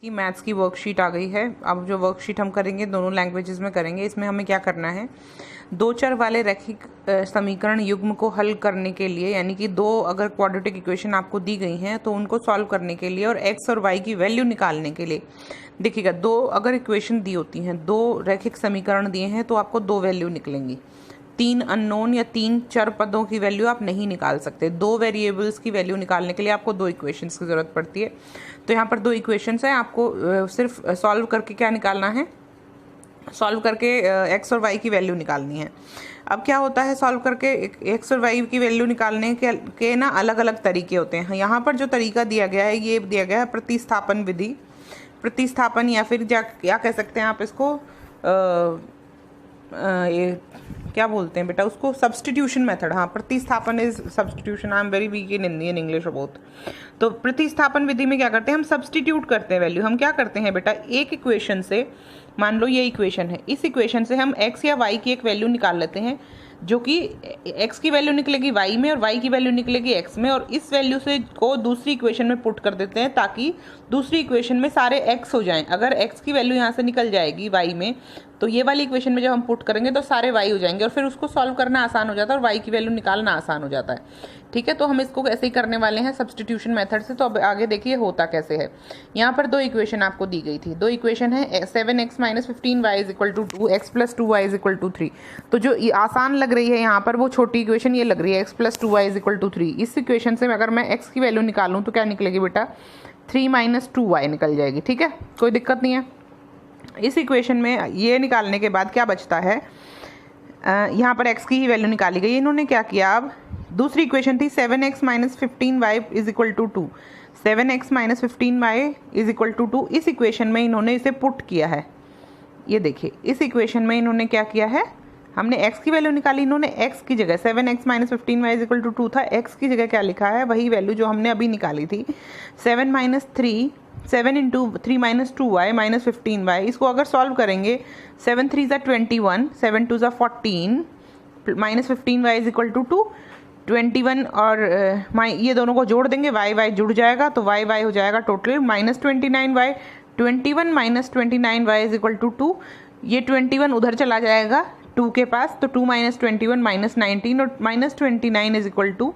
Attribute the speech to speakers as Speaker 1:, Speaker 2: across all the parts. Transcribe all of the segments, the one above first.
Speaker 1: की मैथ्स की वर्कशीट आ गई है। अब जो वर्कशीट हम करेंगे दोनों लैंग्वेजेस में करेंगे। इसमें हमें क्या करना है, दो चर वाले रैखिक समीकरण युग्म को हल करने के लिए, यानी कि दो अगर क्वाड्रेटिक इक्वेशन आपको दी गई हैं तो उनको सॉल्व करने के लिए और एक्स और वाई की वैल्यू निकालने के लिए। देखिएगा, दो अगर इक्वेशन दी होती हैं, दो रैखिक समीकरण दिए हैं तो आपको दो वैल्यू निकलेंगी। तीन अननोन या तीन चर पदों की वैल्यू आप नहीं निकाल सकते। दो वेरिएबल्स की वैल्यू निकालने के लिए आपको दो इक्वेशंस की ज़रूरत पड़ती है। तो यहाँ पर दो इक्वेशंस हैं, आपको सिर्फ सॉल्व करके क्या निकालना है, सॉल्व करके एक्स और वाई की वैल्यू निकालनी है। अब क्या होता है, सॉल्व करके एक्स और वाई की वैल्यू निकालने के ना अलग अलग तरीके होते हैं। यहाँ पर जो तरीका दिया गया है ये दिया गया है प्रतिस्थापन विधि, प्रतिस्थापन या फिर क्या कह सकते हैं आप इसको, ये क्या बोलते हैं बेटा उसको, सब्सटीट्यूशन मेथड। हाँ, प्रतिस्थापन is substitution. I am very weak in Hindi and English both. तो प्रतिस्थापन विधि में क्या करते हैं, हम सब्सटीट्यूट करते हैं वैल्यू। हम क्या करते हैं बेटा, एक इक्वेशन से, मान लो ये इक्वेशन है, इस इक्वेशन से हम एक्स या वाई की एक वैल्यू निकाल लेते हैं, जो कि एक्स की वैल्यू निकलेगी वाई में और वाई की वैल्यू निकलेगी एक्स में, और इस वैल्यू से को दूसरी इक्वेशन में पुट कर देते हैं ताकि दूसरी इक्वेशन में सारे एक्स हो जाएं। अगर एक्स की वैल्यू यहाँ से निकल जाएगी वाई में, तो ये वाली इक्वेशन में जब हम पुट करेंगे तो सारे वाई हो जाएंगे और फिर उसको सॉल्व करना आसान हो जाता है और वाई की वैल्यू निकालना आसान हो जाता है। ठीक है, तो हम इसको ऐसे ही करने वाले हैं सब्सटीट्यूशन मेथड से। तो अब आगे देखिए होता कैसे है। यहाँ पर दो इक्वेशन आपको दी गई थी, दो इक्वेशन है 7x - 15y = 2, x + 2y = 3। तो जो आसान लग रही है यहाँ पर वो छोटी इक्वेशन ये लग रही है, x + 2y = 3। इस इक्वेशन से अगर मैं x की वैल्यू निकालूँ तो क्या निकलेगी बेटा, 3 - 2y निकल जाएगी। ठीक है, कोई दिक्कत नहीं है। इस इक्वेशन में ये निकालने के बाद क्या बचता है, यहाँ पर x की ही वैल्यू निकाली गई। इन्होंने क्या किया, अब दूसरी इक्वेशन थी 7x - 15y = 2, 7x - 15y = 2। इस इक्वेशन में इन्होंने इसे पुट किया है। ये देखिए, इस इक्वेशन में इन्होंने क्या किया है, हमने x की वैल्यू निकाली, इन्होंने x की जगह 7x - 15y = 2 था, x की जगह क्या लिखा है, वही वैल्यू जो हमने अभी निकाली थी, 7 - 3 7 × 3 - 2y - 15y। इसको अगर सॉल्व करेंगे, 7 3 = 21, 7 2 = 14, - 15y = 2, 21 और ये दोनों को जोड़ देंगे, y जुड़ जाएगा तो y हो जाएगा टोटल -29y, 21 - 29y = 2। ये 21 उधर चला जाएगा 2 के पास, तो 2 - 21 - 19, और -29 =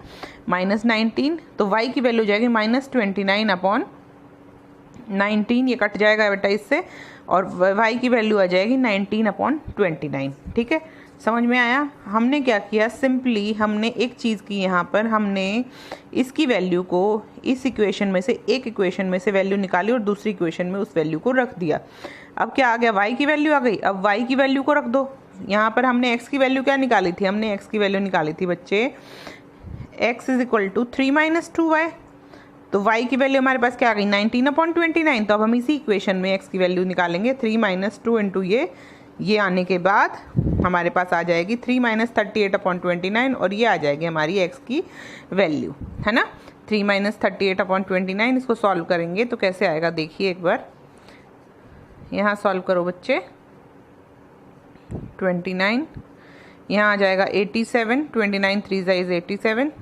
Speaker 1: -19, तो y की वैल्यू हो जाएगी -29/19। ये कट जाएगा बेटा इससे, और y की वैल्यू आ जाएगी 19/29। ठीक है, समझ में आया। हमने क्या किया, सिंपली हमने एक चीज़ की, यहाँ पर हमने इसकी वैल्यू को इस इक्वेशन में से, एक इक्वेशन में से वैल्यू निकाली और दूसरी इक्वेशन में उस वैल्यू को रख दिया। अब क्या आ गया, y की वैल्यू आ गई। अब y की वैल्यू को रख दो। यहाँ पर हमने x की वैल्यू क्या निकाली थी, हमने x की वैल्यू निकाली थी बच्चे, x = 3 - 2y। तो y की वैल्यू हमारे पास क्या आ गई, 19/29। तो अब हम इसी इक्वेशन में x की वैल्यू निकालेंगे, 3 - 2 × ये आने के बाद हमारे पास आ जाएगी 3 - 38/29, और ये आ जाएगी हमारी x की वैल्यू, है ना, 3 - 38/29। इसको सॉल्व करेंगे तो कैसे आएगा, देखिए एक बार, यहाँ सॉल्व करो बच्चे, 29 यहाँ आ जाएगा 87, 29 3 = 87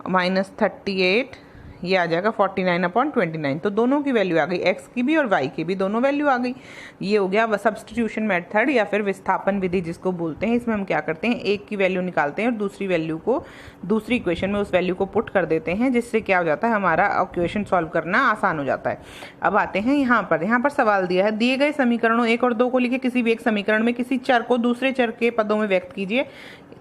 Speaker 1: - 38, ये आ जाएगा 49/29। तो दोनों की वैल्यू आ गई, x की भी और y की भी, दोनों वैल्यू आ गई। ये हो गया सब्स्टिट्यूशन मेथड या फिर विस्थापन विधि जिसको बोलते हैं। इसमें हम क्या करते हैं, एक की वैल्यू निकालते हैं और दूसरी वैल्यू को दूसरी इक्वेशन में उस वैल्यू को पुट कर देते हैं, जिससे क्या हो जाता है, हमारा इक्वेशन सॉल्व करना आसान हो जाता है। अब आते हैं यहाँ पर सवाल दिया है, दिए गए समीकरणों 1 और 2 को लिखे, किसी भी एक समीकरण में किसी चर को दूसरे चर के पदों में व्यक्त कीजिए।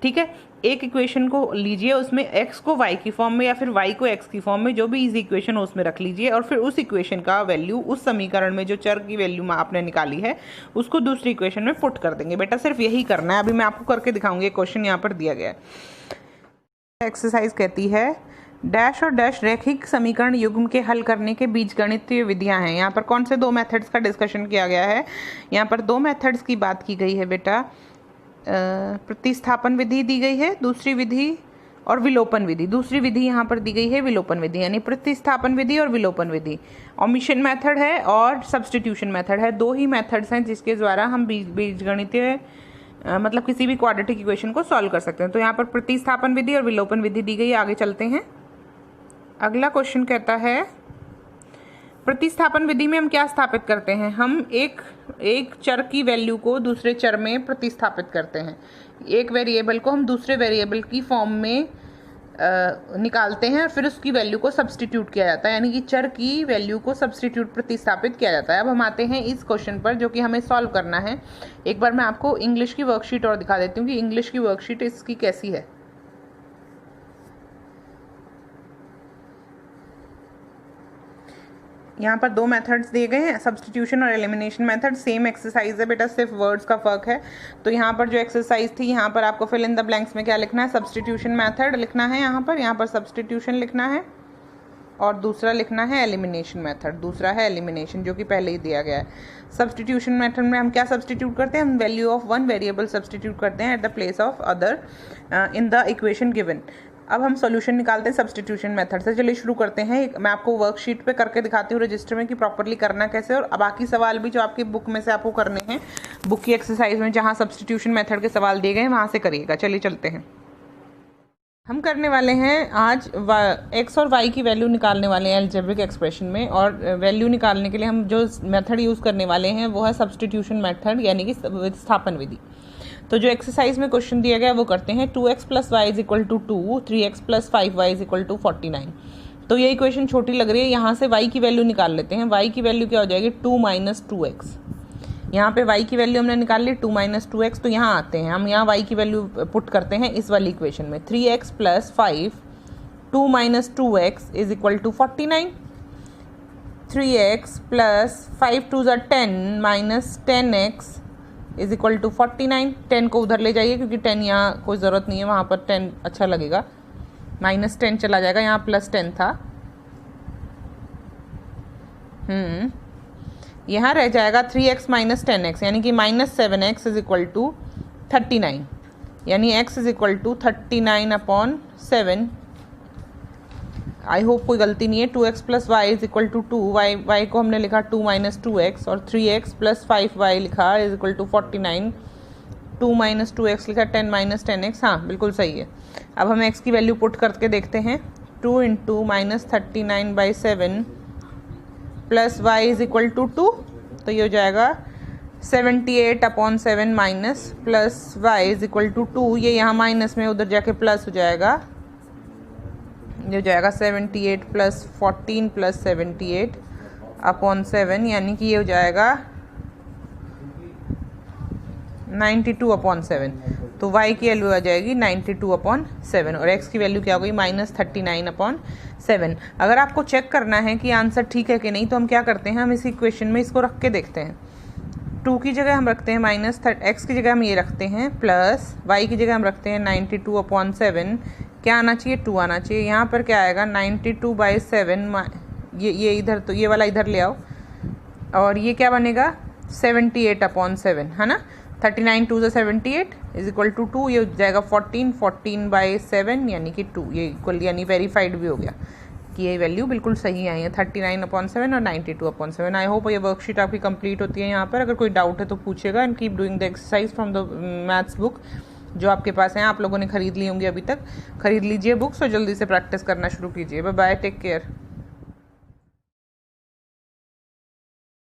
Speaker 1: ठीक है, एक इक्वेशन को लीजिए, उसमें x को y की फॉर्म में या फिर y को x की फॉर्म में, जो भी इजी इक्वेशन हो उसमें रख लीजिए, और फिर उस इक्वेशन का वैल्यू उस समीकरण में जो चर की वैल्यू आपने निकाली है उसको दूसरी इक्वेशन में पुट कर देंगे। बेटा सिर्फ यही करना है, अभी मैं आपको करके दिखाऊंगी। क्वेश्चन यहाँ पर दिया गया है, एक्सरसाइज कहती है डैश और डैश रैखिक समीकरण युग्म के हल करने के बीजगणितीय विधियां हैं। यहाँ पर कौन से दो मेथड्स का डिस्कशन किया गया है, यहाँ पर दो मेथड्स की बात की गई है बेटा, प्रतिस्थापन विधि दी गई है दूसरी विधि, और विलोपन विधि। दूसरी विधि यहाँ पर दी गई है विलोपन विधि, यानी प्रतिस्थापन विधि और विलोपन विधि। ओमिशन मेथड है और सब्स्टिट्यूशन मेथड है, दो ही मेथड्स हैं जिसके द्वारा हम बीजगणितीय मतलब किसी भी क्वाड्रेटिक इक्वेशन को सॉल्व कर सकते हैं। तो यहाँ पर प्रतिस्थापन विधि और विलोपन विधि दी गई है। आगे चलते हैं, अगला क्वेश्चन कहता है प्रतिस्थापन विधि में हम क्या स्थापित करते हैं, हम एक चर की वैल्यू को दूसरे चर में प्रतिस्थापित करते हैं। एक वेरिएबल को हम दूसरे वेरिएबल की फॉर्म में निकालते हैं और फिर उसकी वैल्यू को सब्स्टिट्यूट किया जाता है, यानी कि चर की वैल्यू को सब्स्टिट्यूट प्रतिस्थापित किया जाता है। अब हम आते हैं इस क्वेश्चन पर जो कि हमें सॉल्व करना है। एक बार मैं आपको इंग्लिश की वर्कशीट और दिखा देती हूँ कि इंग्लिश की वर्कशीट इसकी कैसी है। यहाँ पर 2 मेथड्स दिए गए हैं, सब्स्टिट्यूशन और एलिमिनेशन मेथड। सेम एक्सरसाइज है बेटा, सिर्फ वर्ड्स का फर्क है। तो यहाँ पर जो एक्सरसाइज थी, यहाँ पर आपको फिल इन द ब्लैंक्स में क्या लिखना है, सब्स्टिट्यूशन मेथड लिखना है। यहाँ पर सब्स्टिट्यूशन लिखना है और दूसरा लिखना है एलिमिनेशन मेथड। दूसरा है एलिमिनेशन जो कि पहले ही दिया गया है। सब्स्टिट्यूशन मेथड में हम क्या सब्स्टिट्यूट करते हैं, हम value of one variable substitute करते हैं at the place of other in the equation given. अब हम सॉल्यूशन निकालते हैं सब्स्टिट्यूशन मेथड से। चलिए शुरू करते हैं। मैं आपको वर्कशीट पे करके दिखाती हूँ रजिस्टर में कि प्रॉपरली करना कैसे, और बाकी सवाल भी जो आपकी बुक में से आपको करने हैं, बुक की एक्सरसाइज में जहाँ सब्स्टिट्यूशन मेथड के सवाल दिए गए हैं वहाँ से करिएगा। चलिए चलते हैं। हम करने वाले हैं आज x और y की वैल्यू निकालने वाले हैं अलजेब्रिक एक्सप्रेशन में, और वैल्यू निकालने के लिए हम जो मेथड यूज़ करने वाले हैं वो है सब्स्टिट्यूशन मेथड, यानी कि स्थापन विधि। तो जो एक्सरसाइज में क्वेश्चन दिया गया है वो करते हैं। 2x + y = 2, 3x + 5y = 49। तो ये इक्वेशन छोटी लग रही है, यहाँ से y की वैल्यू निकाल लेते हैं। y की वैल्यू क्या हो जाएगी, 2 - 2x। यहाँ पे y की वैल्यू हमने निकाल ली 2 - 2x। तो यहाँ आते हैं हम, यहाँ y की वैल्यू पुट करते हैं इस वाली इक्वेशन में। 3x + 5 2 - 2x = 49। 3x + 5 2 = 10 - 10x = 49। 10 को उधर ले जाइए क्योंकि 10 यहाँ कोई ज़रूरत नहीं है, वहाँ पर 10 अच्छा लगेगा। -10 चला जाएगा, यहाँ +10 था। यहाँ रह जाएगा 3x - 10x, यानी कि -7x = 39, यानी x = 39/7। आई होप कोई गलती नहीं है। 2x + y = 2, y को हमने लिखा 2 - 2x, और 3x + 5y लिखा = 49। 2 - 2x लिखा, 10 - 10x। हाँ बिल्कुल सही है। अब हम x की वैल्यू पुट करके देखते हैं। 2 × -39/7 + y = 2, तो ये हो जाएगा 78/7 माइनस प्लस y = 2। ये यहाँ माइनस में उधर जाके प्लस हो जाएगा, ये हो जाएगा 78 + 14 + 78/7, यानी कि ये हो जाएगा 92/7। तो y की वैल्यू आ जाएगी 92/7 और x की वैल्यू क्या हो गई, -39/7। अगर आपको चेक करना है कि आंसर ठीक है कि नहीं, तो हम क्या करते हैं, हम इस इक्वेशन में इसको रख के देखते हैं। 2 की जगह हम रखते हैं -x की जगह हम ये रखते हैं, प्लस y की जगह हम रखते हैं 92/7। क्या आना चाहिए, 2 आना चाहिए। यहाँ पर क्या आएगा 92/7, ये इधर, तो ये वाला इधर ले आओ, और ये क्या बनेगा 78/7, है ना। 39 2 78 = 2, ये हो जाएगा 14/7, यानी कि 2। ये इक्वल, यानी वेरीफाइड भी हो गया कि ये वैल्यू बिल्कुल सही आई है, 39/7 और 92/7। आई होप ये वर्कशीट आपकी कंप्लीट होती है। यहाँ पर अगर कोई डाउट है तो पूछेगा, and keep doing the exercise from the maths book जो आपके पास है। आप लोगों ने खरीद ली होंगी, अभी तक खरीद लीजिए बुक्स और जल्दी से प्रैक्टिस करना शुरू कीजिए। Bye bye, take care.